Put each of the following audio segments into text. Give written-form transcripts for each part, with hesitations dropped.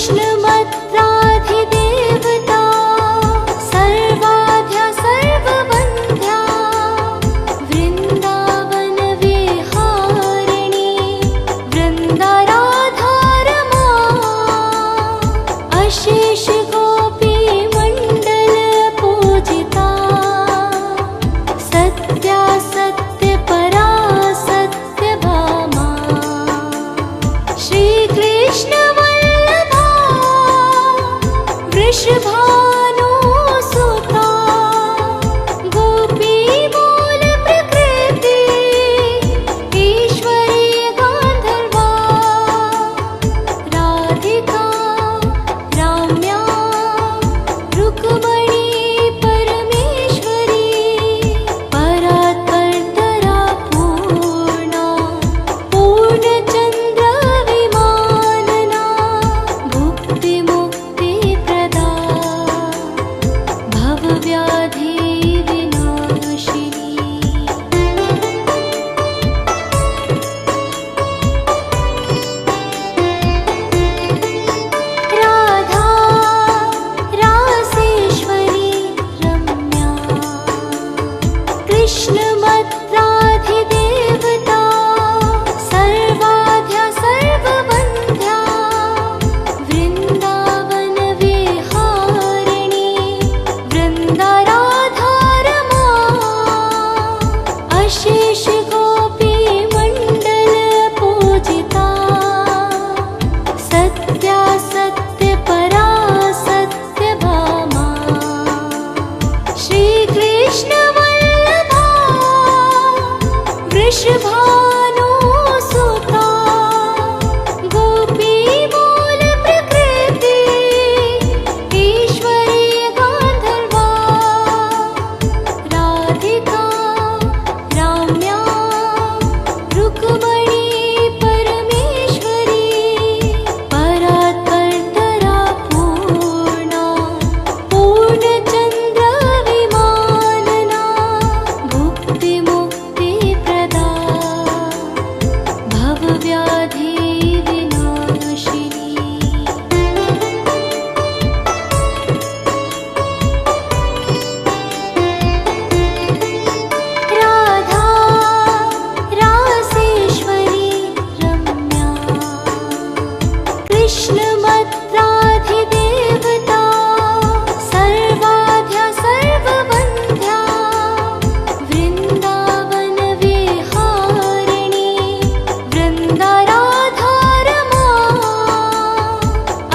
कृष्णमत्राधिदेवता सर्वाद्या सर्ववन्ध्या वृन्दावनविहारिणी वृन्दाराधारमा अशेष गोपीमण्डल पूजिता सत्या सत्यपरा सत्यभामा श्रीकृष्णवल्लभा वृषभानुसुता गोपीमूलप्रकृति ईश्वरी गान्धर्वा राधिका राम्या रुक्मणी परमेश्वरी परात्परतरा पूर्णा पूर्णचन्द्रविमानना भुक्तिमुक्तिप्रदा भवव्याधिविनाशिनी राधा रासेश्वरी रम्या कृष्णमत्राधिदेवता सर्वाद्या सर्ववन्ध्या वृन्दावनविहारिणी वृन्दाराधारमा अशेष गोपीमण्डल पूजिता सत्या सत्यपरा सत्यभामा श्रीकृष्णवल्लभा वृषभानुसुता गोपीमूलप्रकृति ईश्वरी गान्धर्वा राधिका राम्या रुक्मणी परमेश्वरी परात्परतरा पूर्णा पूर्णचन्द्रविमानना भुक्तिमुक्तिप्रदा भवव्याधिविनाशिनी राधा रासेश्वरी रम्या कृष्णमत्राधिदेवता सर्वाद्या सर्ववन्ध्या वृन्दावनविहारिणी वृन्दाराधारमा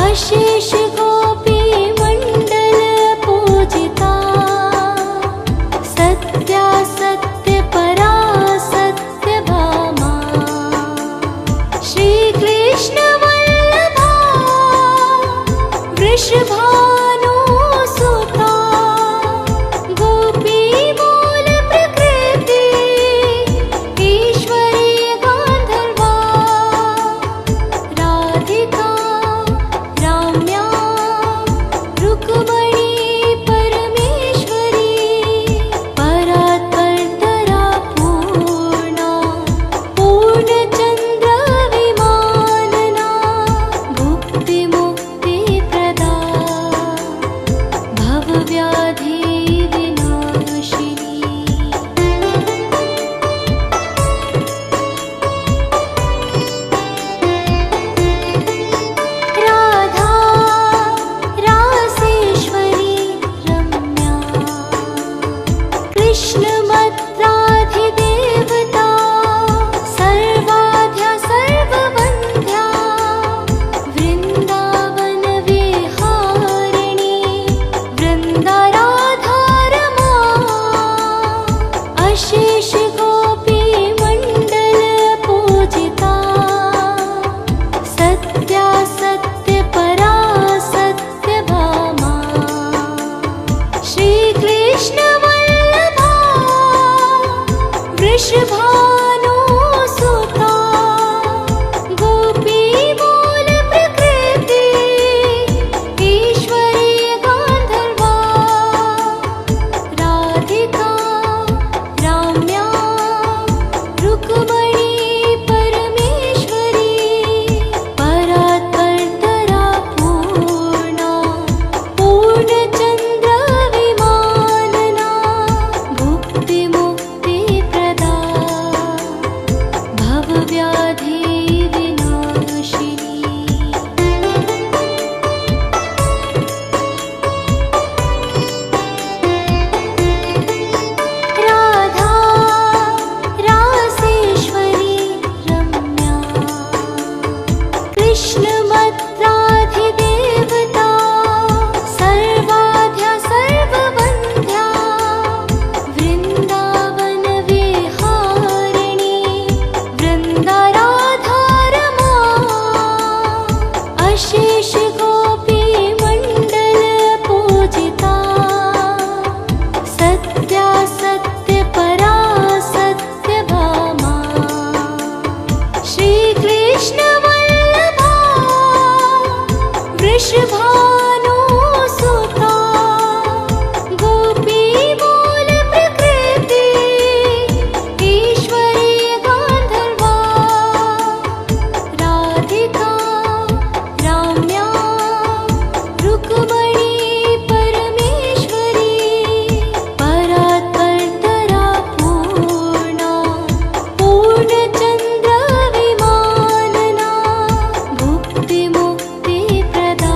अशेष गोपीमण्डल पूजिता सत्या सत्यपरा सत्यभामा श्रीकृष्णवल्लभा वृषभानुसुता गोपीमूलप्रकृति ईश्वरी गान्धर्वा राधिका राम्या रुक्मणी परमेश्वरी परात्परतरा पूर्णा पूर्णचन्द्रविमानना भुक्तिमुक्तिप्रदा वृषभानु सुता गोपी मूल प्रकृति ईश्वरी गांधर्वा राधिका राम्या रुक्मणी परमेश्वरी परात्परतरा पूर्णा पूर्णचन्द्र विमानना भुक्ति मुक्ति प्रदा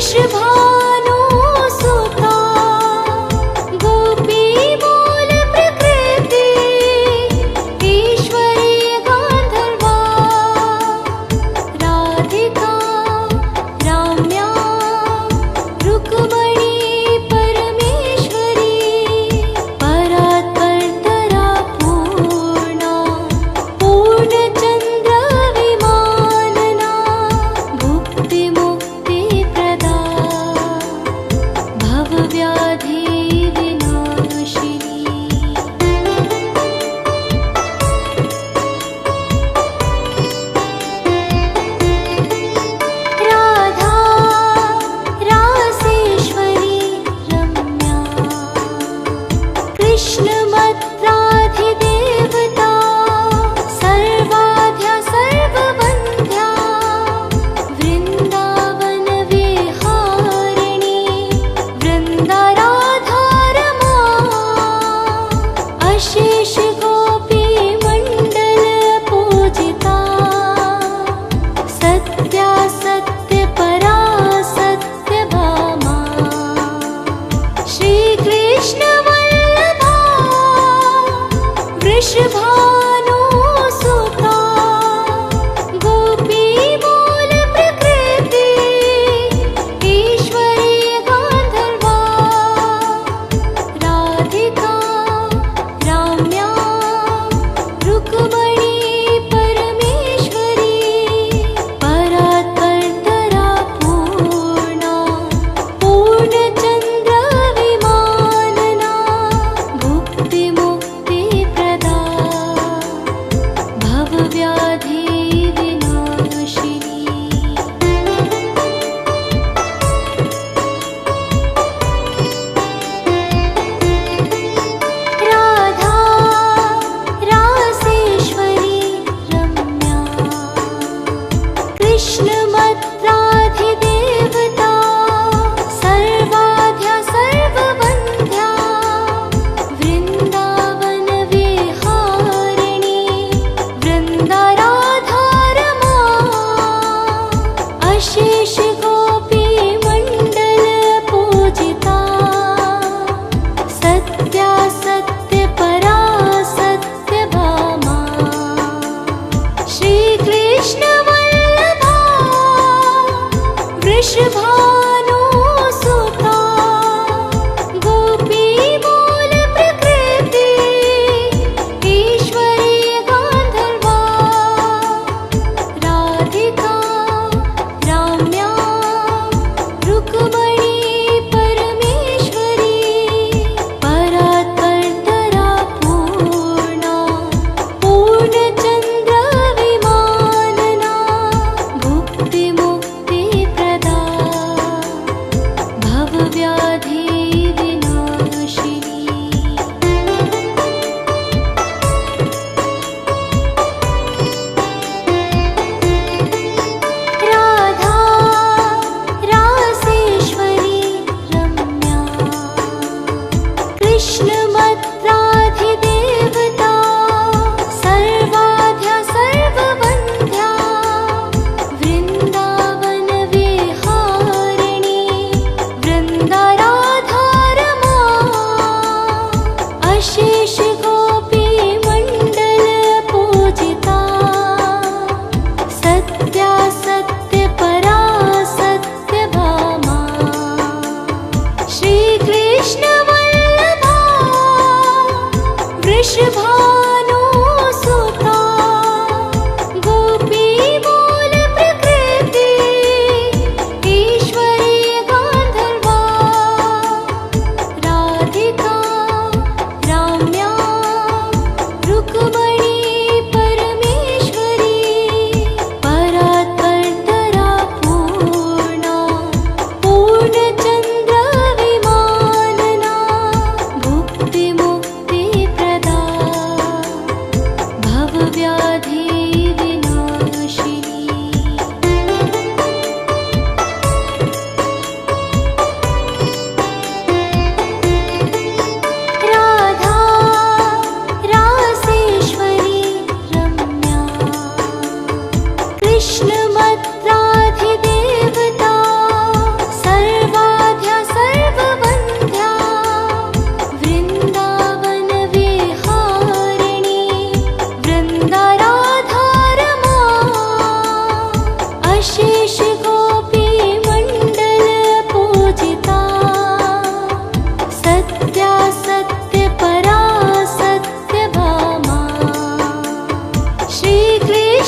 वृषभानु सुता गोपी मूल प्रकृति ईश्वरी गांधर्वा राधिका राम्या रुक्मणी परमेश्वरी परात्परतरा पूर्णा पूर्णचंद्र विमानना भुक्ति मुक्ति प्रदा भवव्याधि विनाशिनी राधा रासेश्वरी रम्या कृष्णमत्राधिदेवता सर्वाद्या सर्ववन्ध्या वृन्दावन विहारिणी वृन्दाराधारमा अशेष गोपी मण्डल पूजिता सत्या सत्य परा सत्य भामा श्री कृष्ण वल्लभा वृषभानु सुता गोपी मूल प्रकृति ईश्वरी गांधर्वा राधिका राम्या रुक्मणी परमेश्वरी परात्परतरा पूर्णा पूर्णचंद्र विमानना भुक्ति मुक्ति प्रदा भवव्याधि विनाशिनी राधा रासेश्वरी रम्या कृष्णमत्राधिदेवता सर्वाद्या सर्ववन्ध्या वृन्दावन विहारिणी वृन्दाराधारमा अशेष गोपी मण्डल पूजिता सत्या सत्य परा सत्य भामा श्री कृष्ण वल्लभा वृषभानु सुता गोपी मूल प्रकृति ईश्वरी गांधर्वा राधिका राम्या रुक्मणी परमेश्वरी परात्परतरा पूर्णा पूर्णचंद्र विमानना भुक्ति मुक्ति प्रदा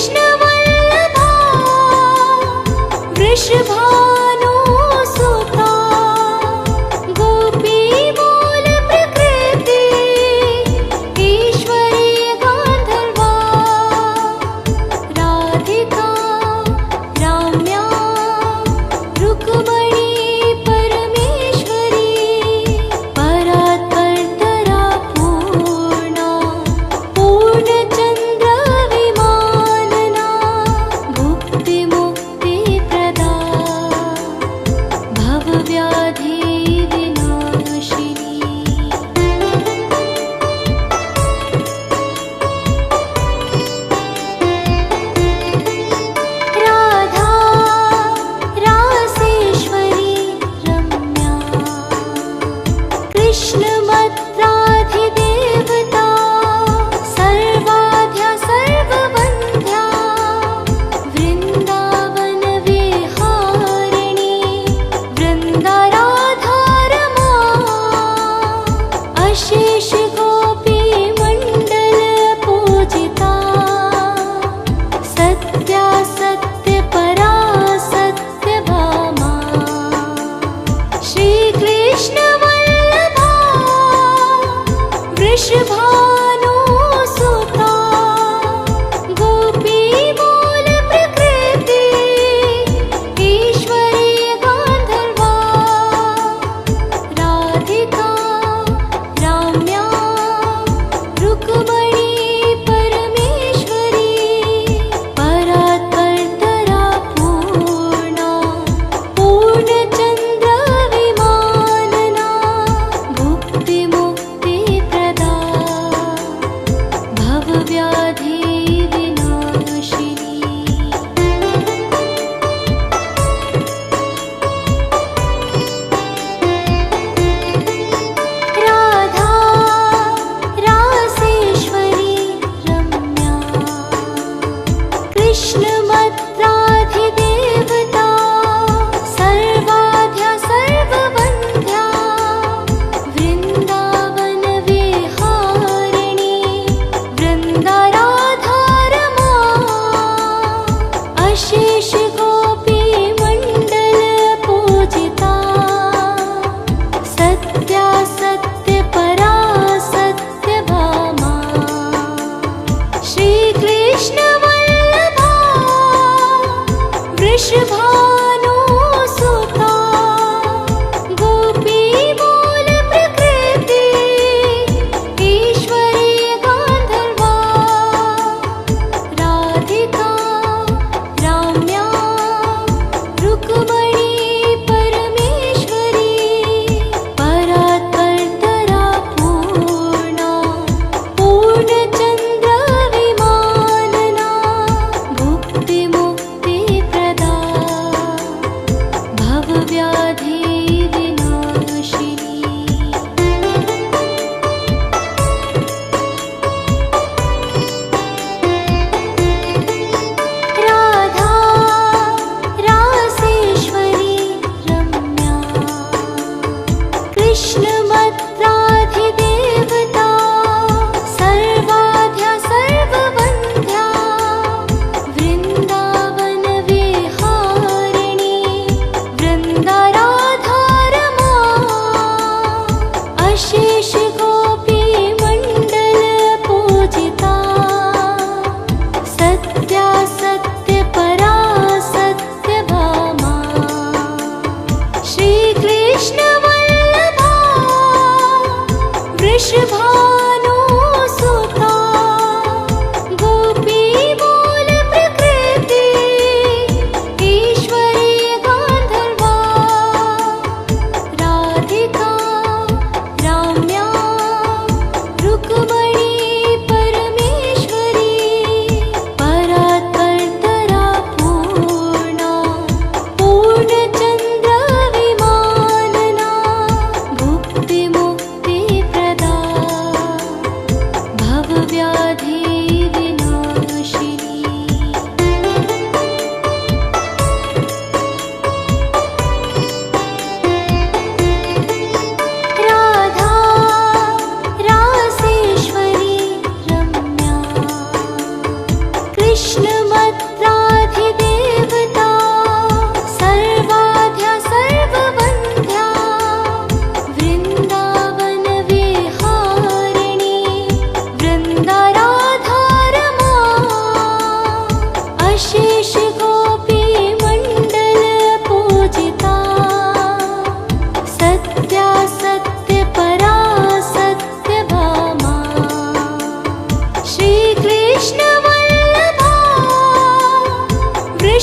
श्रीकृष्णवल्लभा वृषभानुसुता गोपीमूलप्रकृति ईश्वरी गान्धर्वा राधिका राम्या रुक्मणी परमेश्वरी परात्परतरा पूर्णा पूर्णचन्द्रविमानना भुक्तिमुक्तिप्रदा भवव्याधिविनाशिनी राधा रासेश्वरी रम्या कृष्णमत्राधिदेवता सर्वाद्या सर्ववन्ध्या वृन्दावनविहारिणी वृन्दाराधारमा अशेष गोपीमण्डलपूजिता सत्या सत्यपरा सत्यभामा श्रीकृष्णवल्लभा वृषभानुसुता गोपीमूलप्रकृति ईश्वरी गान्धर्वा राधिका राम्या रुक्मणी परमेश्वरी परात्परतरा पूर्णा पूर्णचन्द्रविमानना भुक्तिमुक्तिप्रदा भवव्याधिविनाशिनी राधा रासेश्वरी रम्या कृष्णमत्राधिदेवता सर्वाद्या सर्ववन्ध्या वृन्दावनविहारिणी वृन्दाराधारमा अशेष गोपीमण्डलपूजिता सत्या सत्यपरा सत्यभामा श्रीकृष्णवल्लभा वृषभानुसुता गोपीमूलप्रकृति ईश्वरी गान्धर्वा राधिका राम्या रुक्मणी परमेश्वरी परात्परतरा पूर्णा पूर्णचन्द्रविमानना भुक्तिमुक्तिप्रदा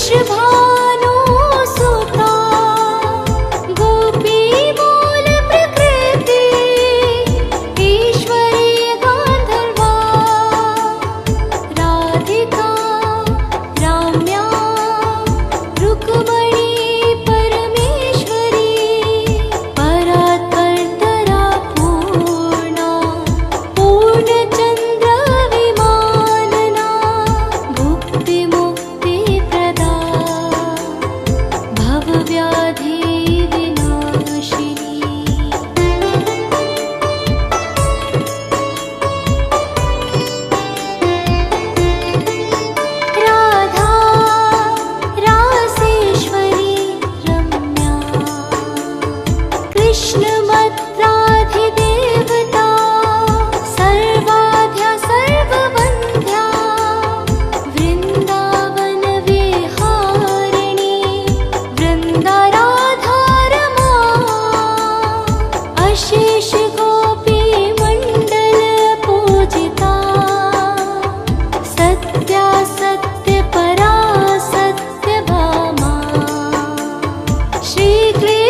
वृषभानु सुता गोपी मूल प्रकृति ईश्वरी गांधर्वा राधिका राम्या रुक्मणी परमेश्वरी परात्परतरा पूर्णा पूर्णचंद्र विमानना भुक्ति मुक्ति प्रदा भवव्याधि विनाशिनी राधा रासेश्वरी रम्या कृष्णमद्राधिदेवता सर्वाद्या सर्ववन्ध्या वृन्दावनविहारिणी वृन्दाराधारमा अशेष गोपी मण्डल पूजिता सत्या सत्यपरा सत्यभामा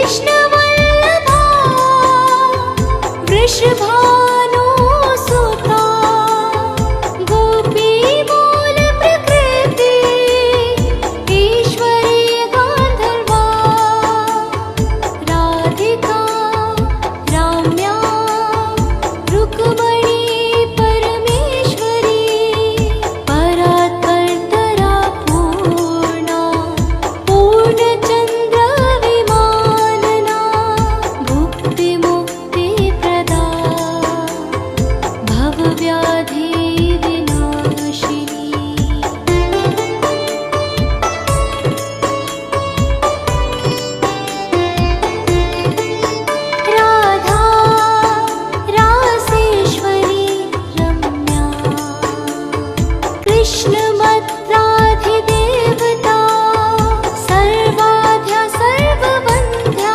श्रीकृष्णवल्लभा वृषभानु सुता गोपी मूल प्रकृति ईश्वरी गांधर्वा राधिका राम्या रुक्मणी परमेश्वरी परात्परतरा पूर्णा पूर्णचंद्र विमानना भुक्ति मुक्ति प्रदा भवव्याधि विनाशिनी राधा रासेश्वरी रम्या कृष्णमद्राधिदेवता सर्वाद्या सर्ववन्ध्या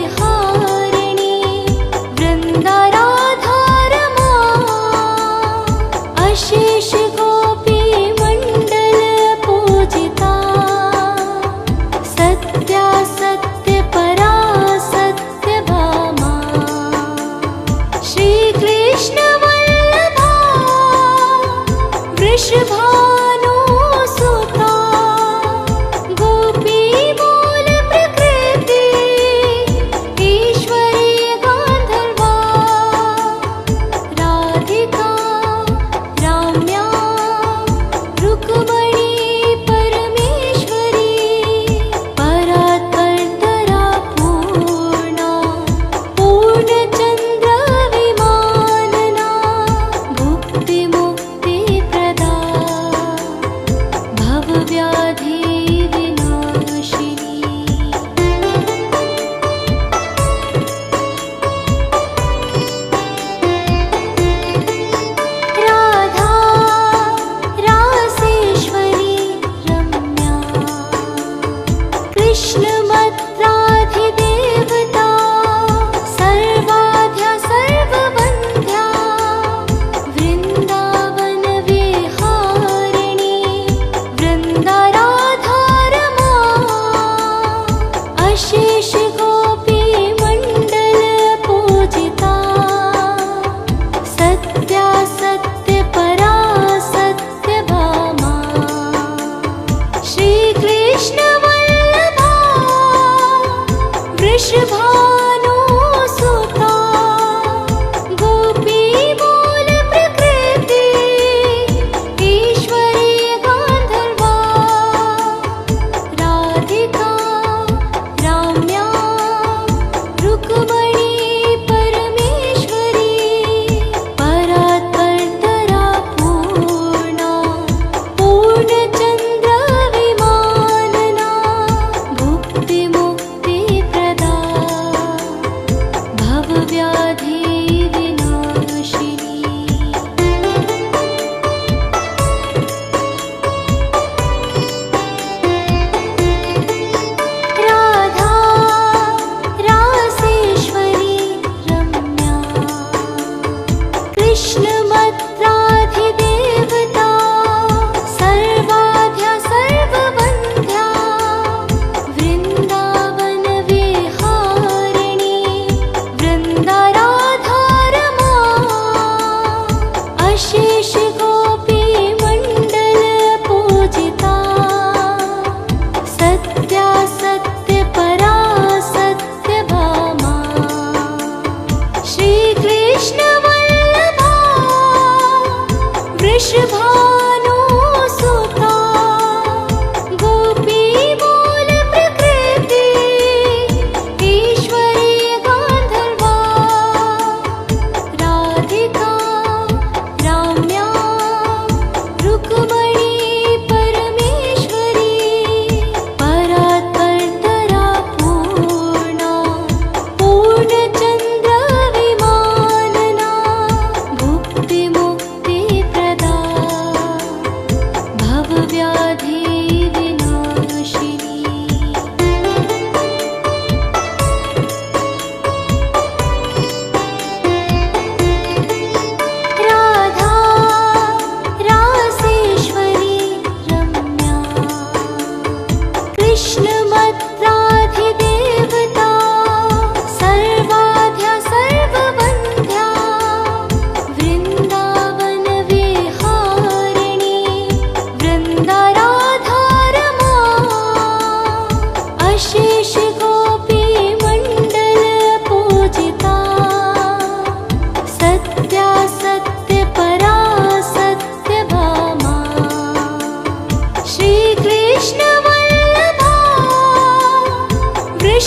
वृन्दावनविहारिणी वृन्दाराधारमा अशेष गोपी मण्डल पूजिता सत्या सत्यपरा सत्यभामा श्रीकृष्णवल्लभा वृषभानु सुता गोपी मूल प्रकृति ईश्वरी गांधर्वा राधिका राम्या रुक्मणी परमेश्वरी परात्परतरा पूर्णा पूर्णचंद्र विमानना भुक्ति मुक्ति प्रदा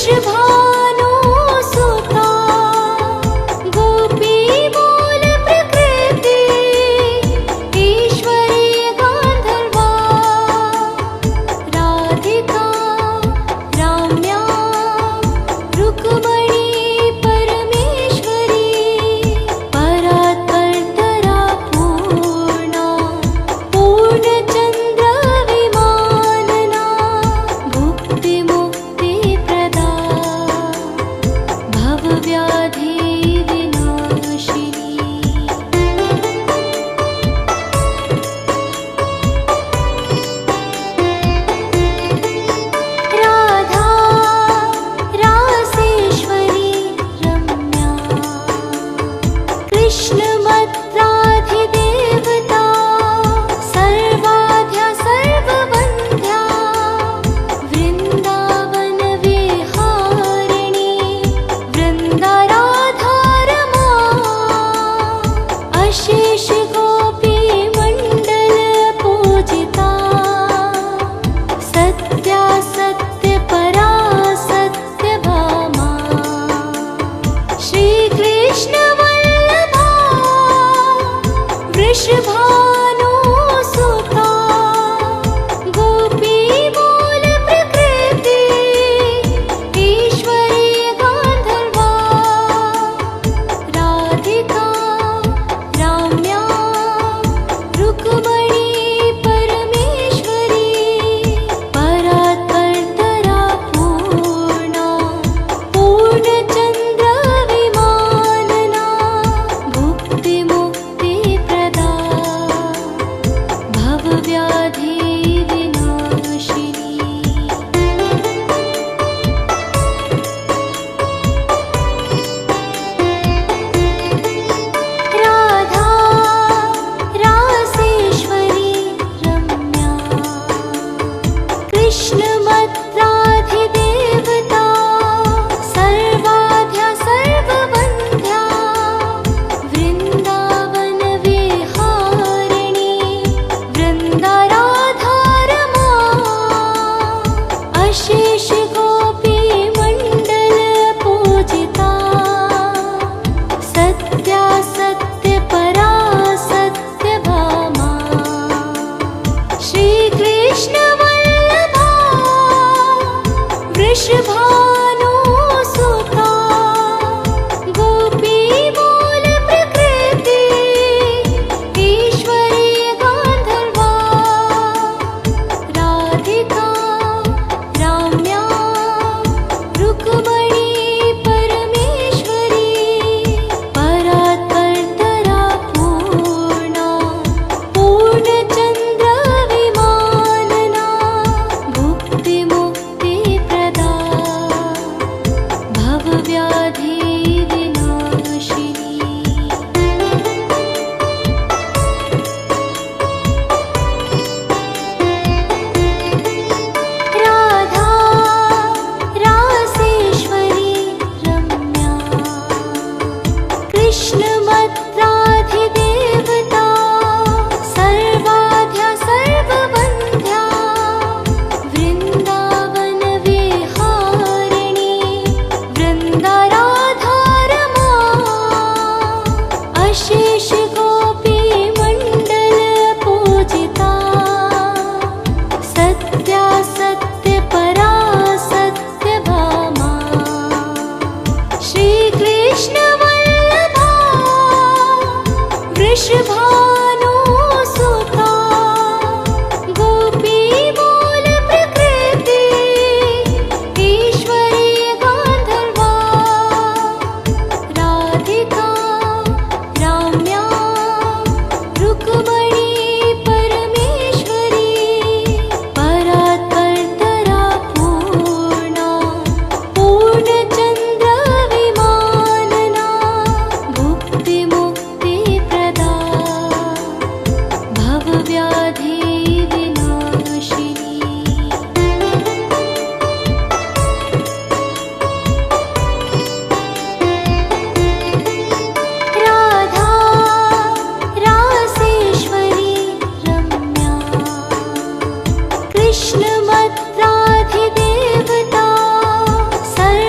वृषभानु सुता गोपी मूल प्रकृति ईश्वरी गांधर्वा राधिका राम्या रुक्मणी परमेश्वरी परात्परतरा पूर्णा पूर्णचंद्र विमानना भुक्ति मुक्ति प्रदा भवव्याधि विनाशिनी राधा रासेश्वरी रम्या कृष्णमत्राधिदेवता सर्वाद्या सर्ववन्ध्या वृन्दावन विहारिणी वृन्दाराधारमा अशेष गोपी मण्डल पूजिता सत्या सत्य परा सत्य भामा श्री कृष्ण वल्लभा वृषभानु सुता गोपी मूल प्रकृति ईश्वरी गांधर्वा राधिका राम्या रुक्मणी परमेश्वरी परात्परतरा पूर्णा पूर्णचंद्र विमानना भुक्ति मुक्ति प्रदा भवव्याधि विनाशिनी राधा रासेश्वरी रम्या कृष्णमत्राधिदेवता सर्वाद्या सर्ववन्ध्या वृन्दावन विहारिणी वृन्दाराधारमा अशेष गोपी मण्डल पूजिता सत्या सत्य परा सत्य भामा श्री कृष्ण वल्लभा वृषभानु सुता गोपी मूल प्रकृति ईश्वरी गांधर्वा राधिका राम्या रुक्मणी परमेश्वरी परात्परतरा पूर्णा पूर्णचंद्र विमानना भुक्ति मुक्ति प्रदा भवव्याधि विनाशिनी राधा रासेश्वरी रम्या कृष्णमत्राधिदेवता सर्वाद्या सर्ववन्ध्या वृन्दावन विहारिणी वृन्दाराधारमा अशेष गोपी मण्डल पूजिता सत्या सत्य परा सत्य भामा श्री कृष्ण वल्लभा वृषभानु सुता गोपी मूल प्रकृति ईश्वरी गांधर्वा राधिका राम्या रुक्मणी परमेश्वरी परात्परतरा पूर्णा पूर्णचंद्र विमानना भुक्ति मुक्ति प्रदा भवव्याधि विनाशिनी राधा रासेश्वरी रम्या कृष्णमत्राधिदेवता सर्व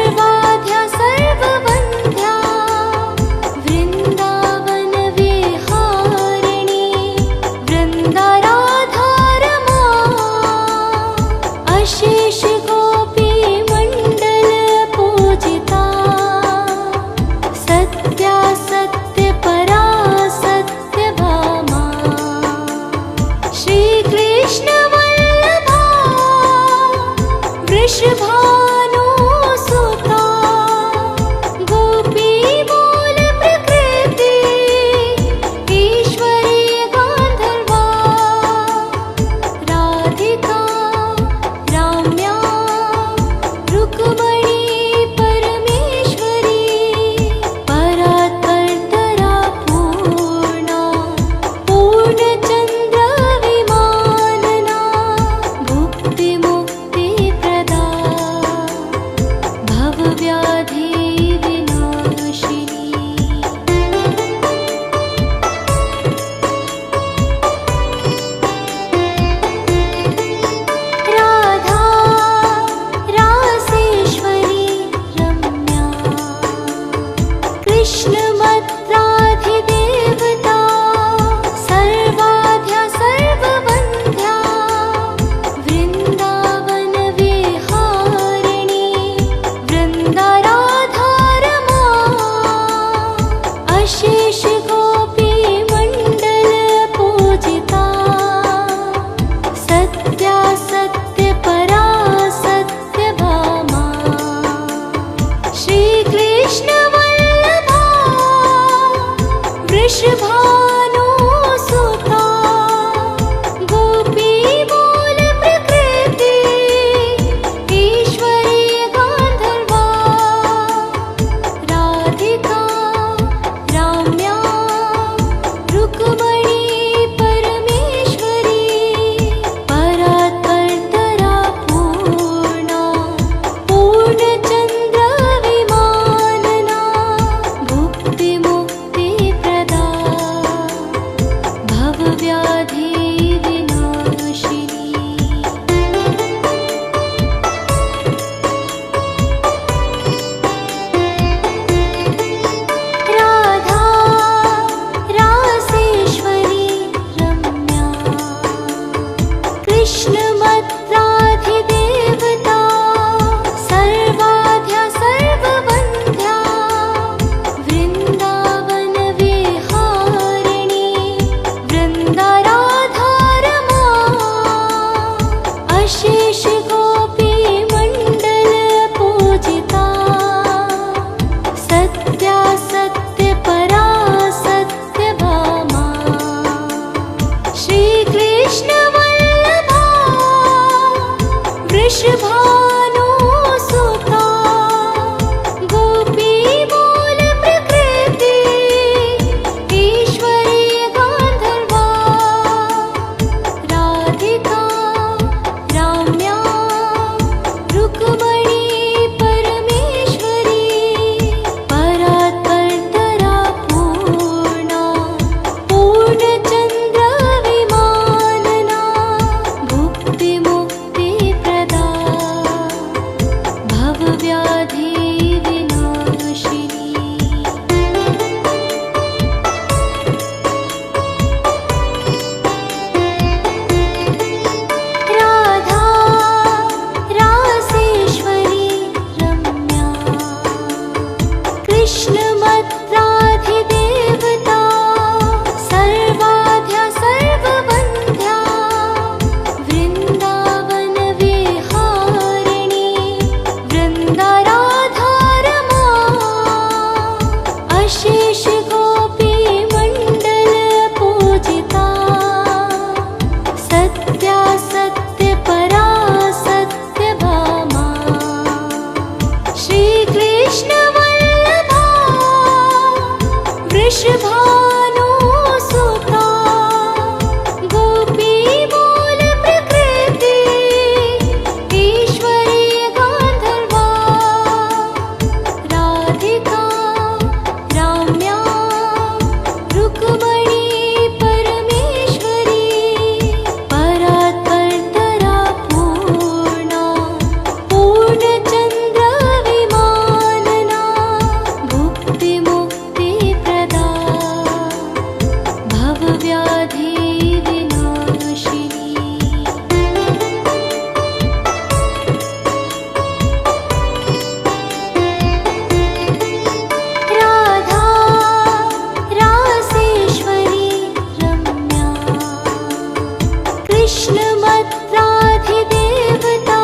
कृष्णमत्राधिदेवता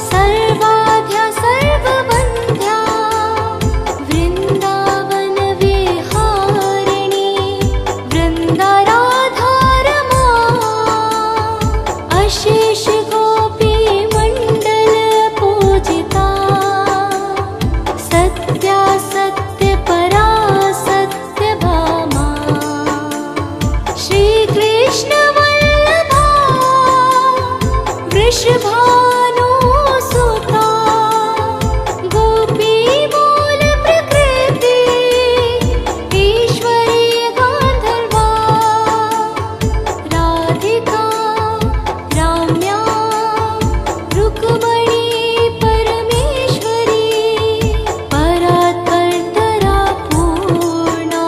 सर्वाद्या सर्ववन्ध्या वृन्दावनविहारिणी वृन्दाराधारमा अशेष गोपीमण्डल पूजिता सत्या सत्यपरा सत्यभामा श्रीकृष्णवल्लभा वृषभानुसुता गोपीमूलप्रकृति ईश्वरी गान्धर्वा राधिका राम्या रुक्मणी परमेश्वरी परात्परतरा पूर्णा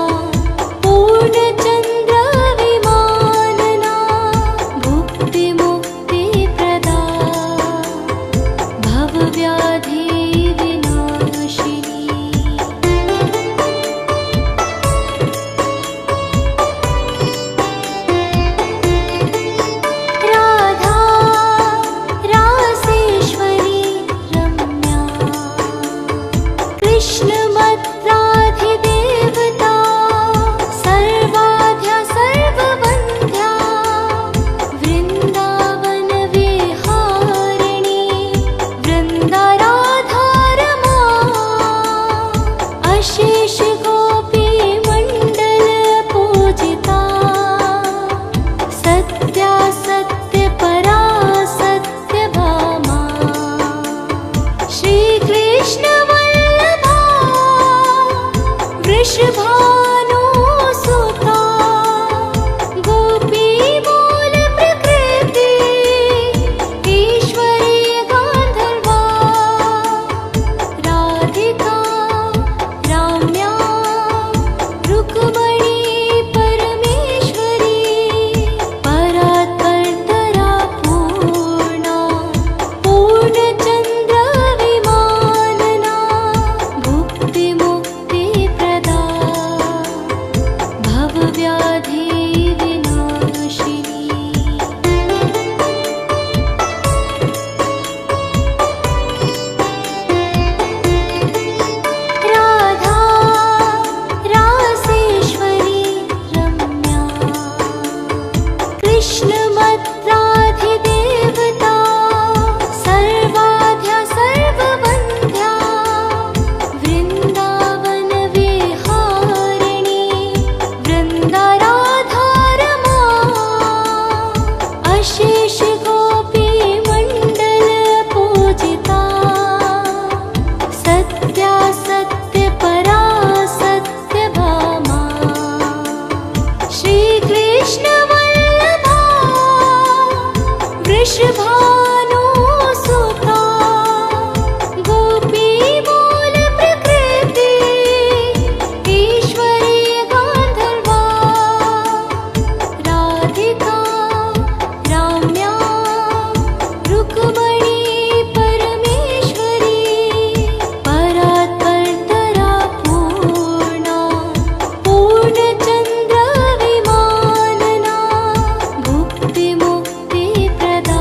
पूर्णचन्द्रविमानना भुक्तिमुक्तिप्रदा भवव्याधिविनाशिनी राधा रासेश्वरी रम्या कृष्णमत्राधिदेवता सर्वाद्या सर्ववन्ध्या वृन्दावनविहारिणी वृन्दाराधारमा अशेष गोपीमण्डल पूजिता सत्या सत्यपरा सत्यभामा श्रीकृष्णवल्लभा वृषभानुसुता गोपीमूलप्रकृति ईश्वरी गान्धर्वा राधिका राम्या रुक्मणी परमेश्वरी परात्परतरा पूर्णा पूर्णचन्द्रविमानना भुक्तिमुक्तिप्रदा भवव्याधिविनाशिनी राधा रासेश्वरी रम्या कृष्णमत्राधिदेवता सर्वाद्या सर्ववन्ध्या वृन्दावनविहारिणी वृन्दाराधारमा अशेष गोपीमण्डल पूजिता सत्या सत्यपरा सत्यभामा श्रीकृष्णवल्लभा वृषभानुसुता गोपीमूलप्रकृति ईश्वरी गान्धर्वा राधिका राम्या रुक्मणी परमेश्वरी परात्परतरा पूर्णा पूर्णचन्द्रविमानना भुक्तिमुक्तिप्रदा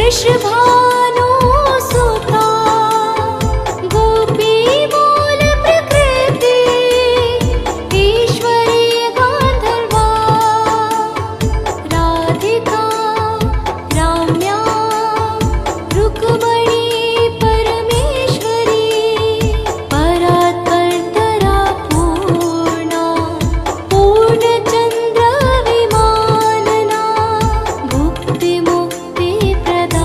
वृषभानु सुता गोपी मूल प्रकृति ईश्वरी गांधर्वा राधिका राम्या रुक्मणी परमेश्वरी परात्परतरा पूर्णा पूर्णचंद्र विमानना भुक्ति मुक्ति प्रदा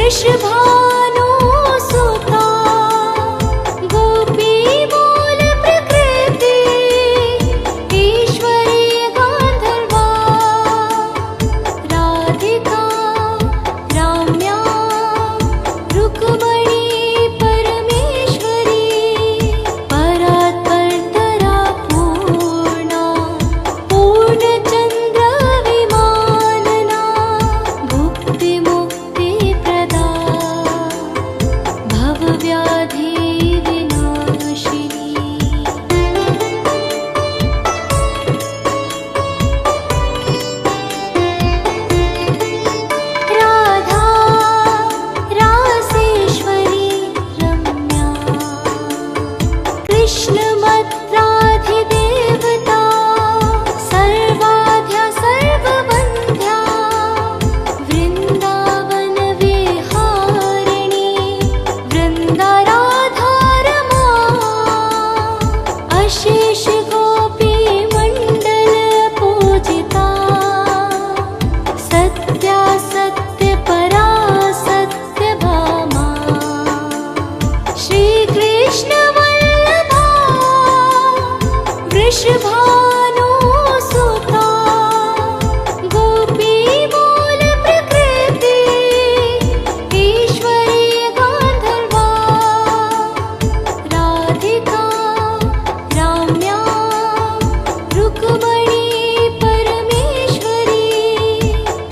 वृषभानु सुता गोपी मूल प्रकृति ईश्वरी गांधर्वा राधिका राम्या रुक्मणी परमेश्वरी परात्परतरा पूर्णा पूर्णचंद्र विमानना भुक्ति मुक्ति प्रदा भवव्याधि विनाशिनी राधा रासेश्वरी रम्या कृष्णमत्राधिदेवता सर्वाद्या सर्ववन्ध्या वृन्दावनविहारिणी वृन्दाराधारमा अशेष गोपी मण्डल पूजिता सत्या सत्य परा सत्य भामा श्री कृष्ण वल्लभा वृषभानु सुता गोपी मूल प्रकृति ईश्वरी गांधर्वा राधिका राम्या रुक्मणी परमेश्वरी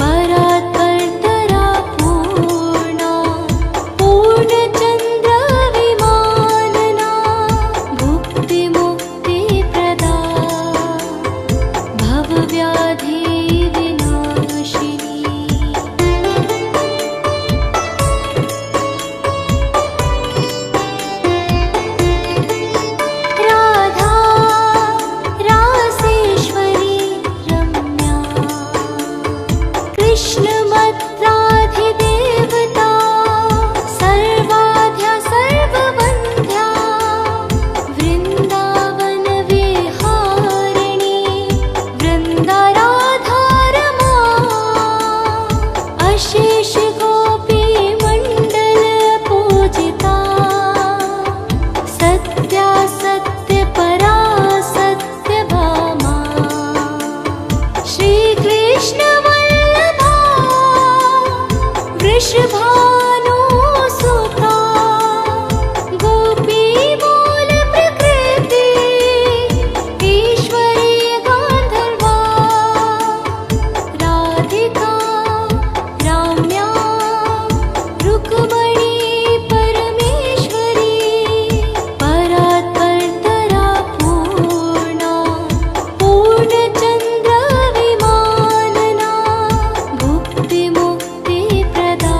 परात्परतरा पूर्णा पूर्णचंद्र विमानना भुक्ति मुक्ति प्रदा भवव्याधि विनाशिनी राधा रासेश्वरी रम्या कृष्णमत्राधिदेवता सर्वाद्या सर्ववन्ध्या वृन्दावनविहारिणी वृन्दाराधारमा अशेष गोपी मण्डल पूजिता सत्या सत्य परा सत्य भामा श्री कृष्ण वल्लभा वृषभानु सुता गोपी मूल प्रकृति ईश्वरी गांधर्वा राधिका राम्या रुक्मणी परमेश्वरी परात्परतरा पूर्णा पूर्णचंद्र विमानना भुक्ति मुक्ति प्रदा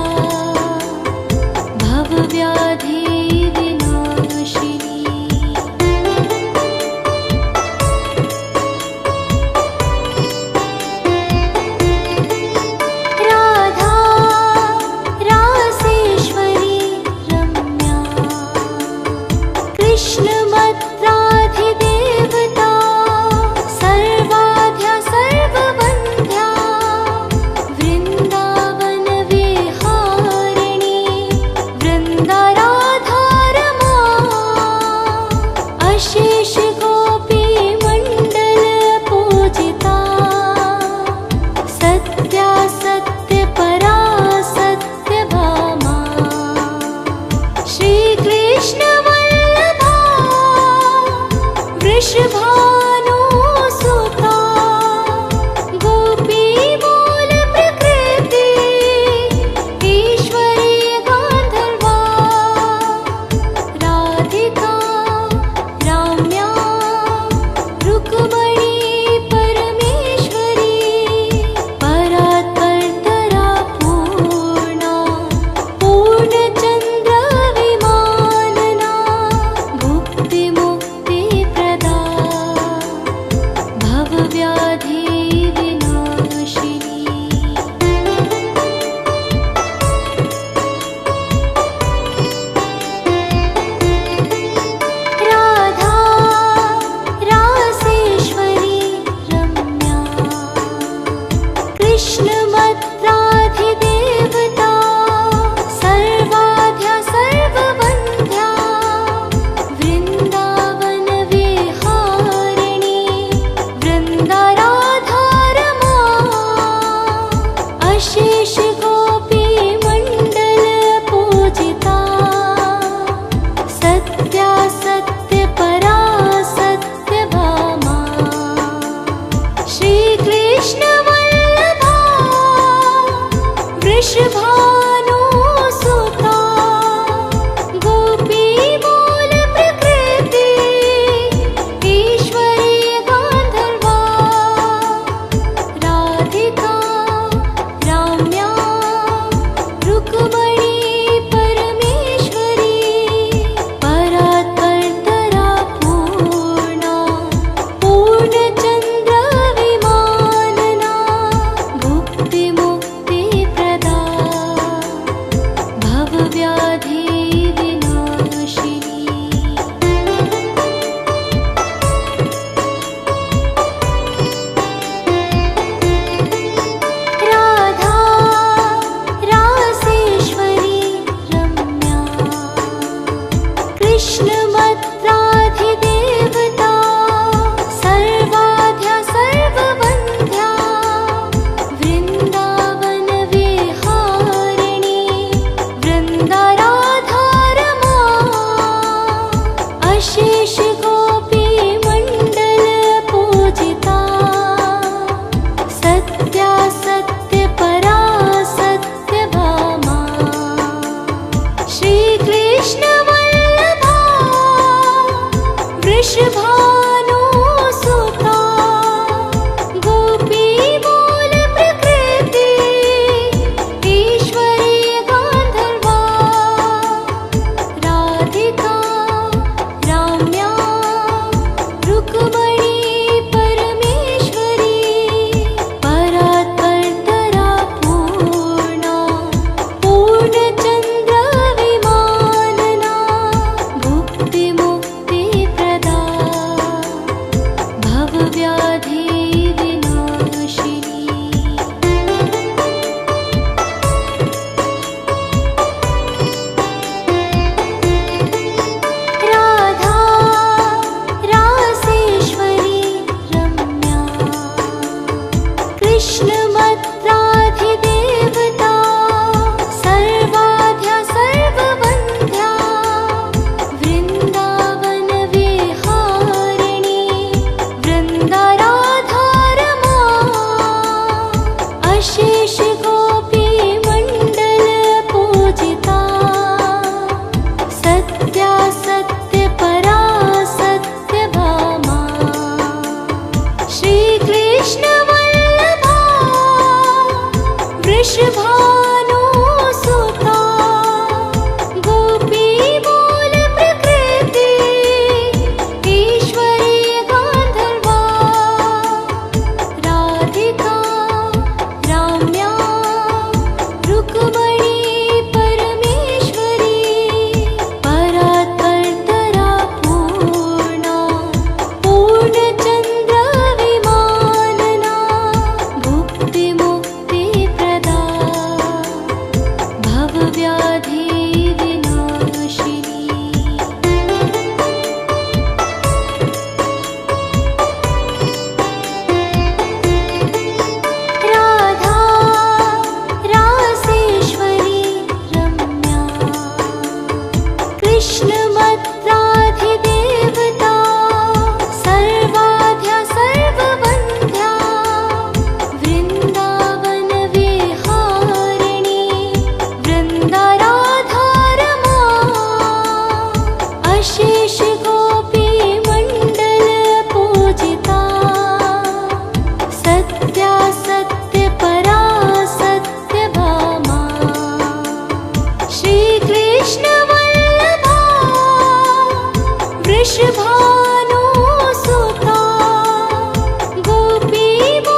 कृष्णमत्राधिदेवता सर्वाद्या सर्ववन्ध्या वृन्दावनविहारिणी वृन्दाराधारमा अशेष गोपीमण्डल पूजिता सत्या सत्यपरा सत्यभामा श्रीकृष्णवल्लभा वृषभानुसुता गोपीमूलप्रकृति ईश्वरी गान्धर्वा राधिका राम्या रुक्मणी परमेश्वरी परात्परतरा पूर्णा पूर्णचन्द्रविमानना भुक्तिमुक्तिप्रदा भवव्याधिविनाशिनी राधा रासेश्वरी रम्या कृष्णमत्राधिदेवता सर्वाद्या सर्ववन्ध्या वृन्दावनविहारिणी वृन्दाराधारमा अशेष गोपीमण्डल पूजिता सत्या सत्यपरा सत्यभामा श्रीकृष्णवल्लभा वृषभानुसुता गोपीमूलप्रकृति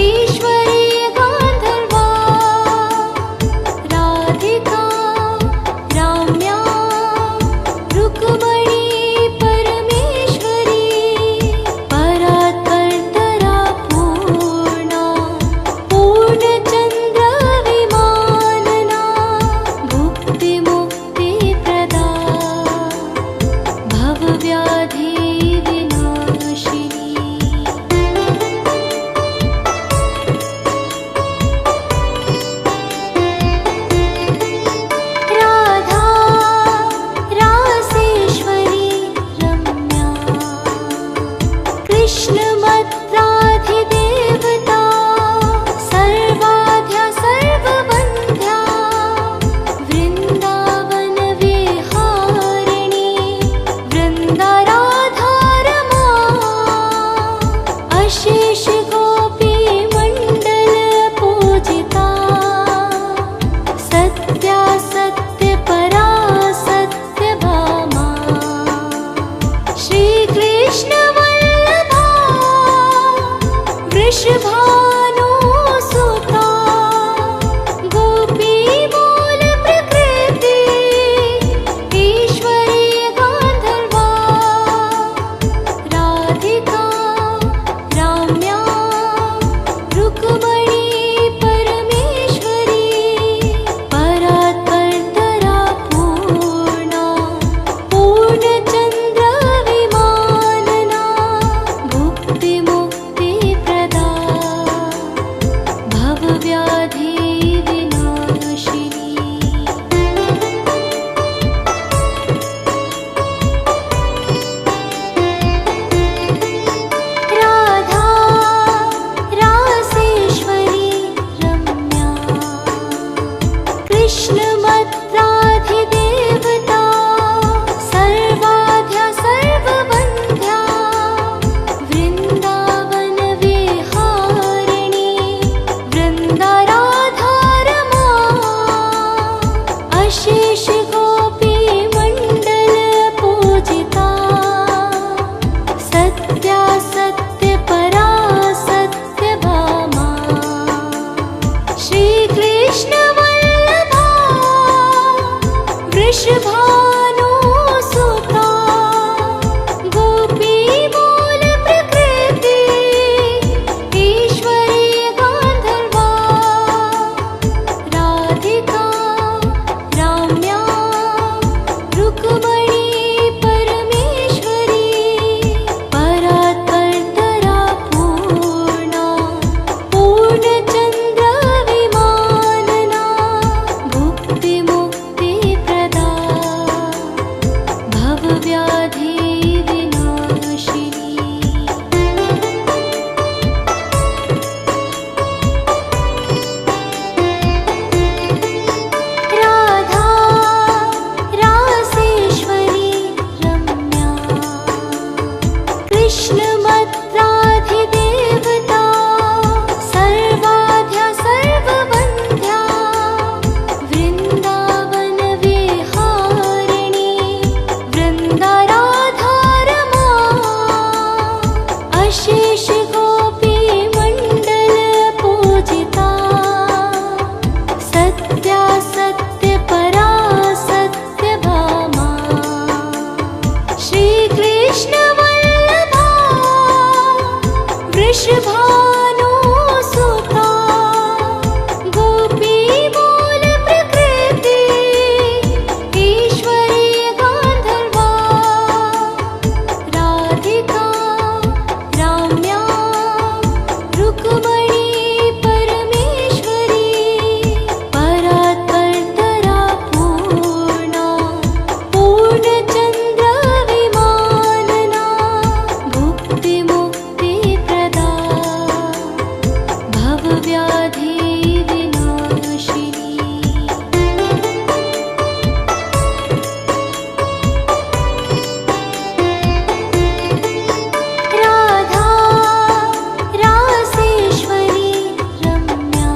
ईश्वरी गान्धर्वा राधिका राम्या रुक्मणी परमेश्वरी परात्परतरा पूर्णा पूर्णचन्द्रविमानना भुक्तिमुक्तिप्रदा भवव्याधिविनाशिनी राधा रासेश्वरी रम्या कृष्णमत्राधिदेवता सर्वाद्या सर्ववन्ध्या वृन्दावनविहारिणी वृन्दाराधारमा अशेष गोपीमण्डल पूजिता सत्या सत्यपरा सत्यभामा श्रीकृष्णवल्लभा वृषभानुसुता गोपीमूलप्रकृति ईश्वरी गान्धर्वा राधिका राम्या रुक्मणी परमेश्वरी परात्परतरा पूर्णा पूर्णचन्द्रविमानना भुक्तिमुक्तिप्रदा वृषभानु सुता गोपी मूल प्रकृति ईश्वरी गांधर्वा राधिका राम्या रुक्मणी परमेश्वरी परात्परतरा पूर्णा पूर्णचंद्र विमानना भुक्ति मुक्ति प्रदा भवव्याधि विनाशिनी राधा रासेश्वरी रम्या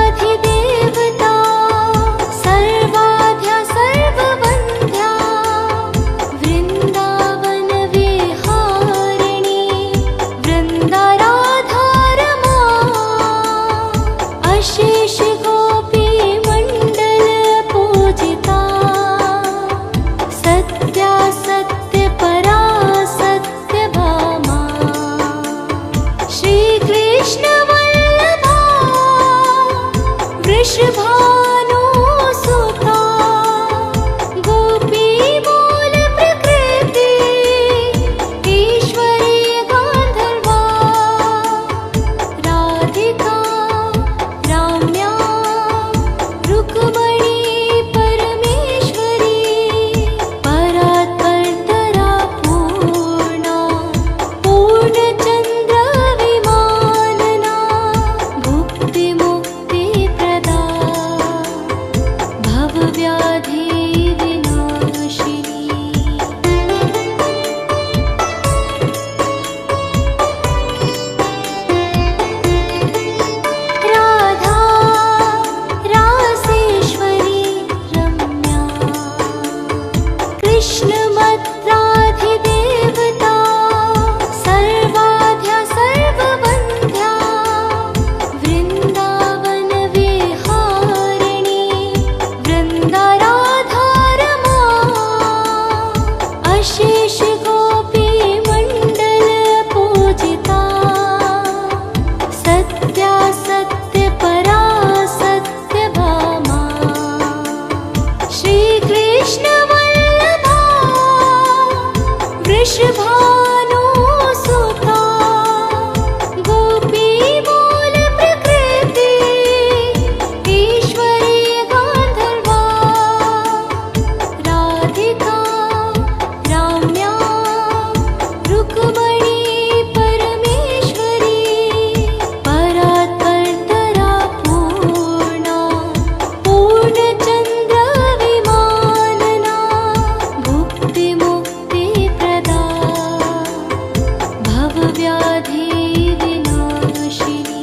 कृष्णमत्राधिदेवता सर्वाद्या सर्ववन्ध्या वृन्दावन विहारिणी वृन्दाराधारमा अशेष गोपी मण्डल पूजिता सत्या सत्य परा सत्य भामा श्री कृष्ण वल्लभा वृषभानु सुता गोपी मूल प्रकृति ईश्वरी गांधर्वा राधिका राम्या रुक्मणी परमेश्वरी परात्परतरा पूर्णा पूर्णचंद्र विमानना भुक्ति मुक्ति प्रदा भवव्याधि विनाशिनी राधा रासेश्वरी रम्या कृष्णमत्राधिदेवता सर्वाद्या सर्ववन्ध्या वृन्दावन विहारिणी वृन्दाराधारमा अशेष गोपी मण्डल पूजिता सत्या सत्य परा सत्य भामा श्री कृष्ण वल्लभा वृषभानु सुता गोपी मूल प्रकृति ईश्वरी गांधर्वा राधिका राम्या रुक्मणी परमेश्वरी परात्परतरा पूर्णा पूर्णचंद्र विमानना भुक्ति मुक्ति प्रदा भवव्याधि विनाशिनी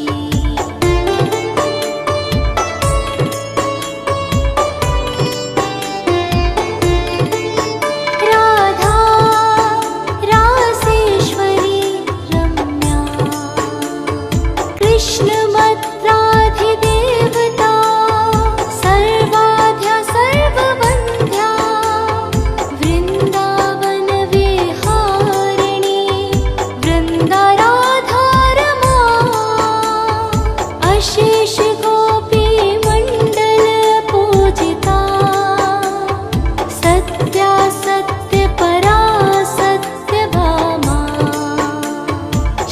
राधा रासेश्वरी रम्या कृष्णमत्राधिदेवता सर्वाद्या सर्ववन्ध्या वृन्दावन विहारिणी वृन्दाराधारमा अशेष गोपी मण्डल पूजिता सत्या सत्य परा सत्य भामा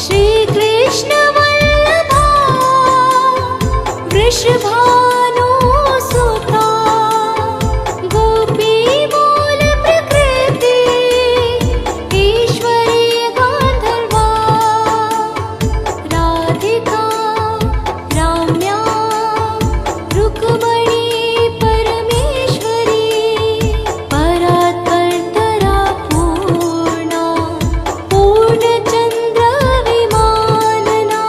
श्री कृष्ण वल्लभा वृषभानु सुता गोपी मूल प्रकृति ईश्वरी गांधर्वा राधिका राम्या रुक्मणी परमेश्वरी परात्परतरा पूर्णा पूर्णचंद्र विमानना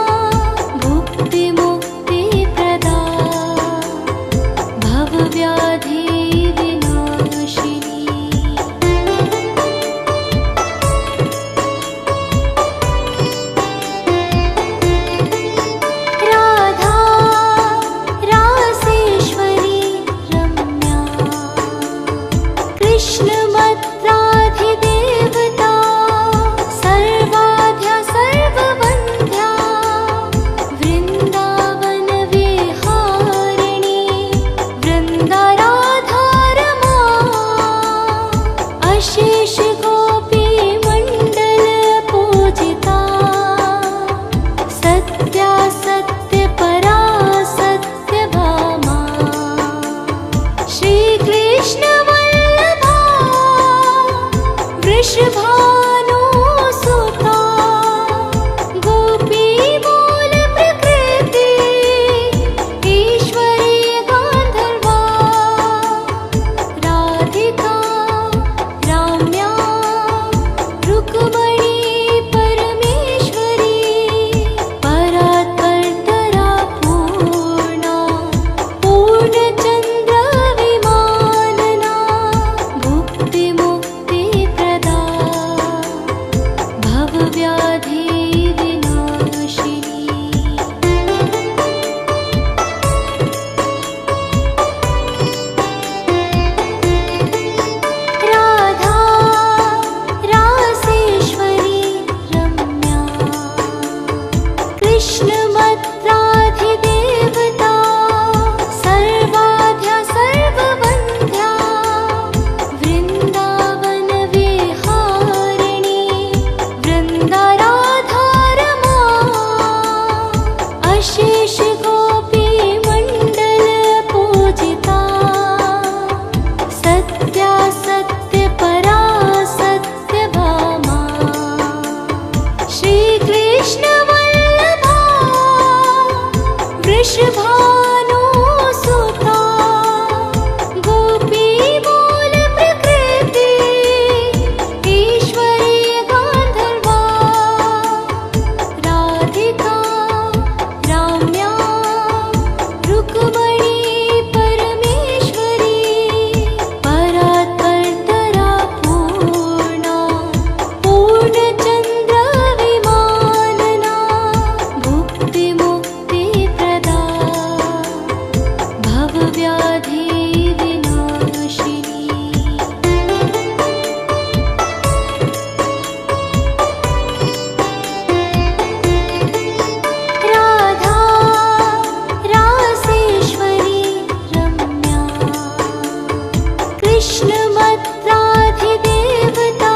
भुक्ति मुक्ति प्रदा भवव्याधि विनाशिनी राधा रासेश्वरी रम्या कृष्णमत्राधिदेवता सर्वाद्या सर्ववन्ध्या वृन्दावनविहारिणी वृन्दाराधारमा अशेष गोपीमण्डल पूजिता सत्या सत्यपरा सत्यभामा श्रीकृष्णवल्लभा वृषभानुसुता गोपीमूलप्रकृति ईश्वरी गान्धर्वा राधिका राम्या रुक्मणी परमेश्वरी परात्परतरा पूर्णा पूर्णचन्द्रविमानना भुक्तिमुक्तिप्रदा भवव्याधि विनाशिनी राधा रासेश्वरी रम्या कृष्णमत्राधिदेवता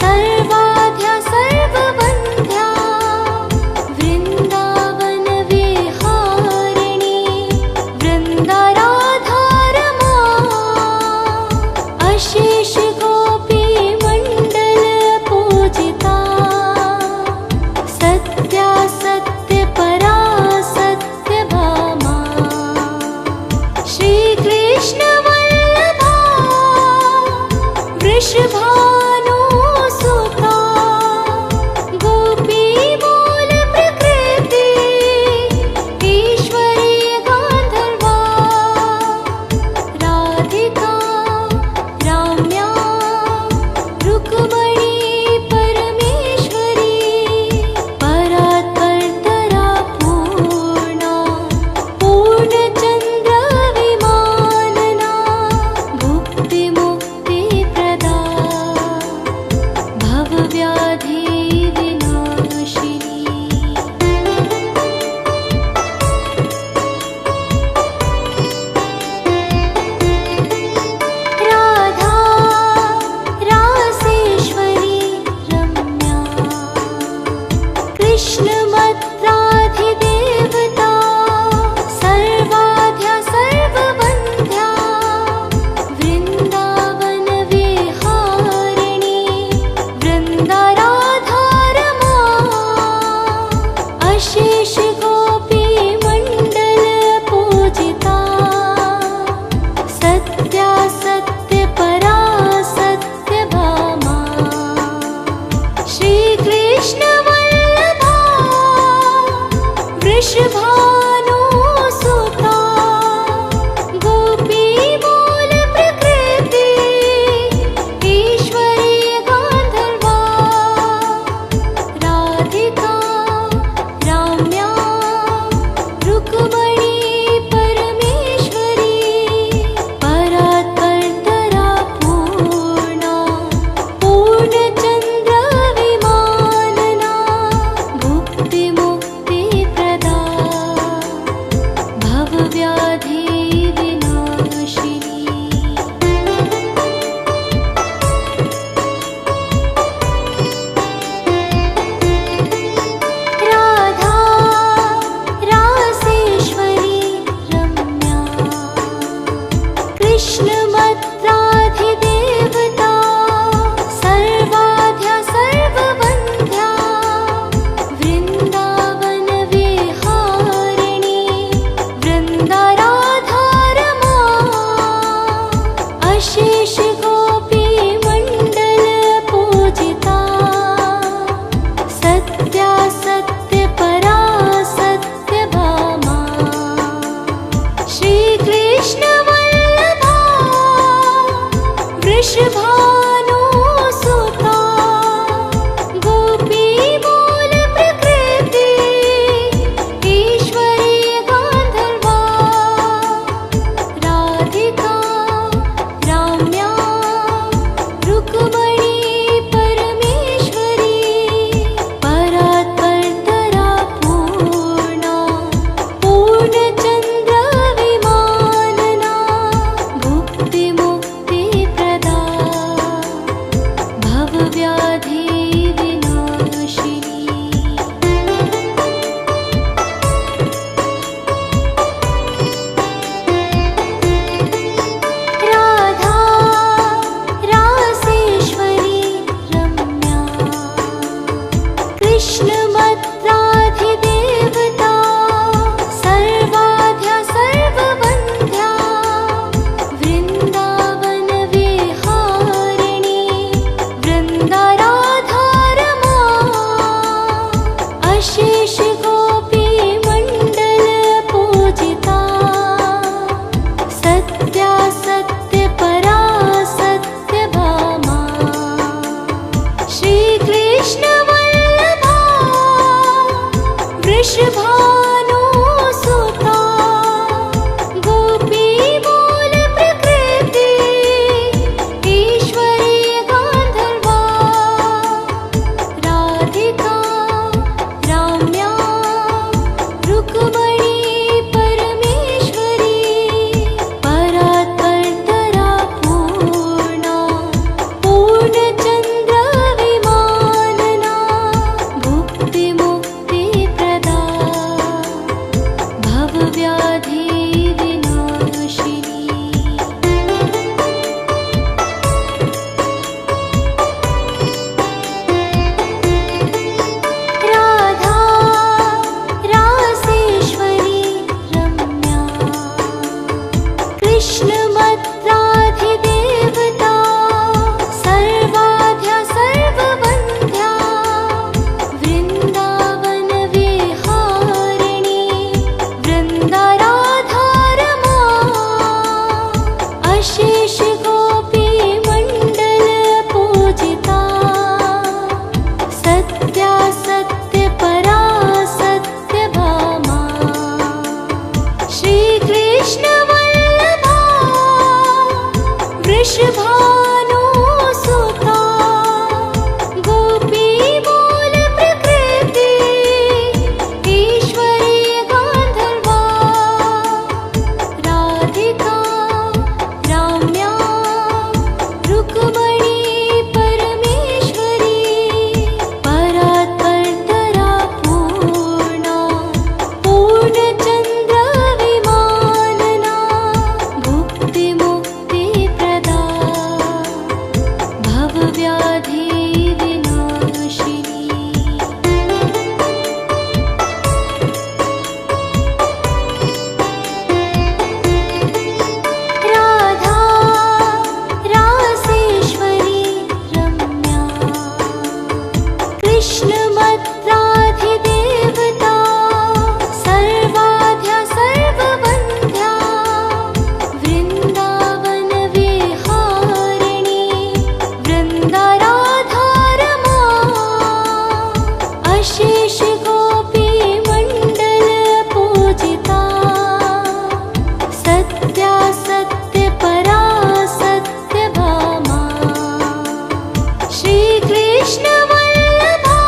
सर्वाद्या सर्ववन्ध्या वृन्दावनविहारिणी वृन्दाराधारमा अशेष गोपीमण्डल पूजिता सत्या सत्यपरा सत्यभामा श्रीकृष्णवल्लभा वृषभानुसुता गोपीमूलप्रकृति ईश्वरी गान्धर्वा राधिका राम्या रुक्मणी परमेश्वरी परात्परतरा पूर्णा पूर्णचन्द्रविमानना भुक्तिमुक्तिप्रदा भवव्याधि विनाशिनी राधा रासेश्वरी रम्या कृष्णमत्राधिदेवता सर्वाद्या सर्ववन्ध्या वृन्दावनविहारिणी वृन्दाराधारमा अशेष गोपीमण्डल पूजिता सत्या सत्यपरा सत्यभामा श्रीकृष्णवल्लभा वृषभानुसुता गोपी मूल प्रकृति ईश्वरी गान्धर्वा राधिका राम्या रुक्मणी परमेश्वरी परात्परतरा पूर्णा पूर्णचन्द्र विमानना भुक्तिमुक्तिप्रदा भवव्याधि विनाशिनी राधा रासेश्वरी रम्या कृष्णमत्राधिदेवता सर्वाद्या सर्ववन्ध्या वृन्दावनविहारिणी वृन्दाराधारमा अशेष गोपीमण्डलपूजिता सत्या सत्यपरा सत्यभामा श्रीकृष्णवल्लभा वृषभानुसुता गोपी मूल प्रकृति ईश्वरी गान्धर्वा राधिका राम्या रुक्मणी परमेश्वरी परात्परतरा पूर्णा पूर्णचन्द्र विमानना भुक्तिमुक्तिप्रदा भवव्याधि विनाशिनी राधा रासेश्वरी रम्या कृष्णमत्राधिदेवता सर्वाद्या सर्ववन्ध्या वृन्दावनविहारिणी वृन्दाराधारमा अशेष गोपीमण्डलपूजिता सत्या सत्यपरा सत्यभामा श्रीकृष्णवल्लभा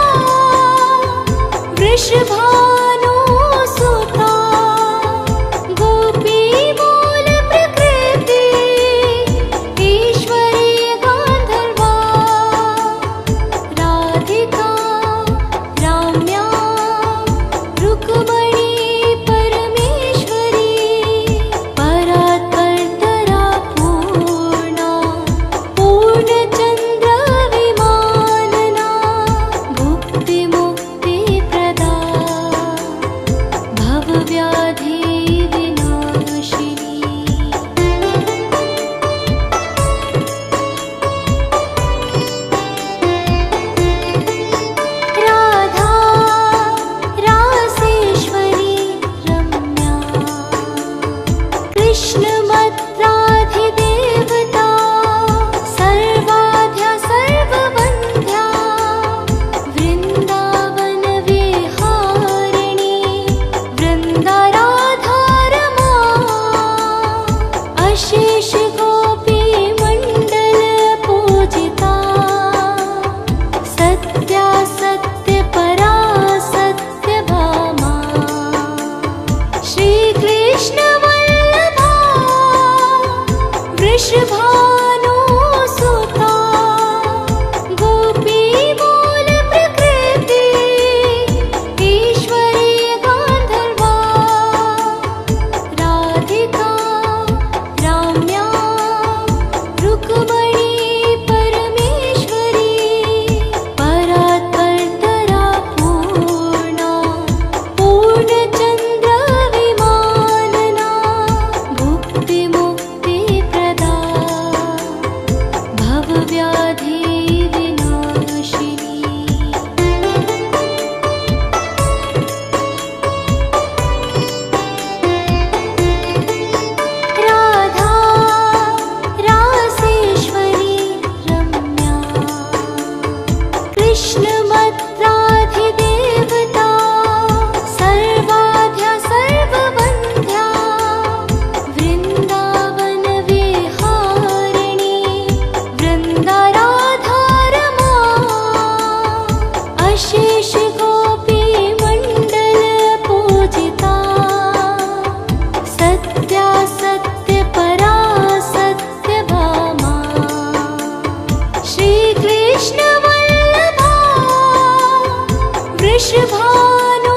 वृषभानु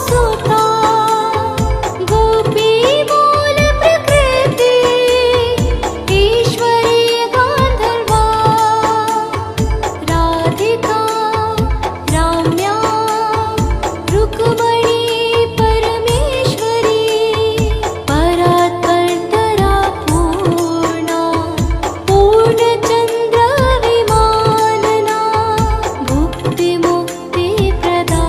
सुता गोपी मूल प्रकृति ईश्वरी गांधर्वा राधिका राम्या रुक्मणी परमेश्वरी परात्परतरा पूर्णा पूर्णचंद्र विमानना भुक्ति मुक्ति प्रदा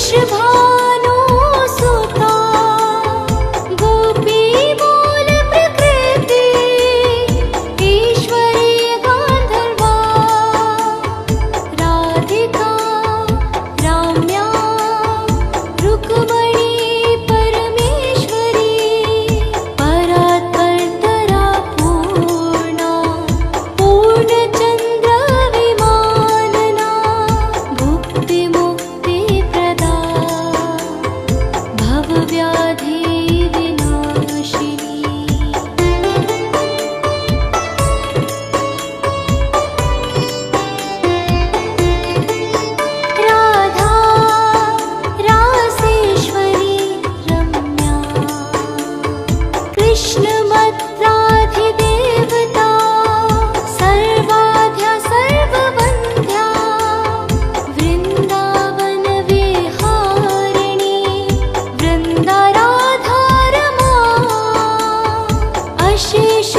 वृषभानु सुता गोपी मूल प्रकृति ईश्वरी गांधर्वा राधिका राम्या रुक्मणी परमेश्वरी परात्परतरा पूर्णा पूर्णचंद्र विमानना भुक्ति मुक्ति प्रदा भवव्याधि विनाशिनी राधा रासेश्वरी रम्या कृष्णमत्राधिदेवता सर्वाद्या सर्ववन्ध्या वृन्दावन विहारिणी वृन्दाराधारमा अशेष